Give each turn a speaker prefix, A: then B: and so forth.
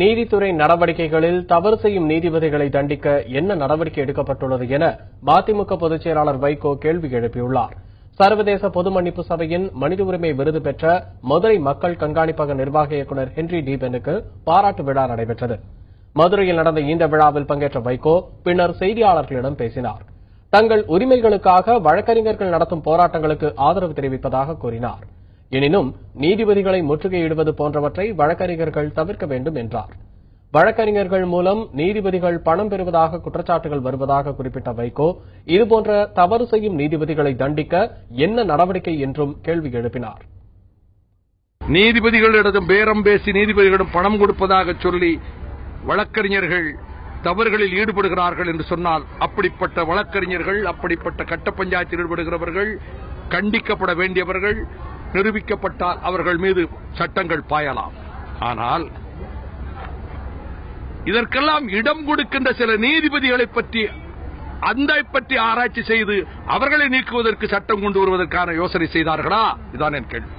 A: நீதித்துறை நடவடிக்கைகளில் தவறு செய்யும் நீதிபதிகளை தண்டிக்க என்ன நடவடிக்கை எடுக்கப்பட்டுள்ளது என மதிமுக பொதுச் செயலாளர் வைகோ கேள்வி எழுப்பியுள்ளார். சர்வதேச பொது மன்னிப்பு சபையின் மனித உரிமை விருது பெற்ற மதுரை மக்கள் கண்காணிப்பக நிர்வாக இயக்குநர் ஹென்றி டி பென்னுக்கு பாராட்டு விழா நடைபெற்றது. மதுரையில் நடந்த இந்த விழாவில் பங்கேற்ற வைகோ பின்னர் செய்தியாளர்களிடம் பேசினார். தங்கள் உரிமைகளுக்காக வழக்கறிஞர்கள் நடத்தும் போராட்டங்களுக்கு ஆதரவு தெரிவிப்பதாக கூறினார். எனினும் நீதிபதிகளை முற்றுகையிடுவது போன்றவற்றை வழக்கறிஞர்கள் தவிர்க்க வேண்டும் என்றார். வழக்கறிஞர்கள் மூலம் நீதிபதிகள் பணம் பெறுவதாக குற்றச்சாட்டுகள் வருவதாக குறிப்பிட்ட வைகோ, இதுபோன்ற தவறு செய்யும் நீதிபதிகளை தண்டிக்க என்ன நடவடிக்கை என்றும் கேள்வி எழுப்பினார்.
B: நீதிபதிகளிடம் பேரம் பேசி நீதிபதிகளிடம் பணம் கொடுப்பதாக சொல்லி வழக்கறிஞர்கள் தவறுகளில் ஈடுபடுகிறார்கள் என்று சொன்னால், அப்படிப்பட்ட வழக்கறிஞர்கள், அப்படிப்பட்ட கட்ட பஞ்சாயத்தில் ஈடுபடுகிறவர்கள் கண்டிக்கப்பட வேண்டியவர்கள். நிரூபிக்கப்பட்டால் அவர்கள் மீது சட்டங்கள் பாயலாம். ஆனால் இதற்கெல்லாம் இடம் கொடுக்கின்ற சில நீதிபதிகளை பற்றி ஆராய்ச்சி செய்து அவர்களை நீக்குவதற்கு சட்டம் கொண்டு வருவதற்கான யோசனை செய்தார்களா? இதுதான் என் கேள்வி.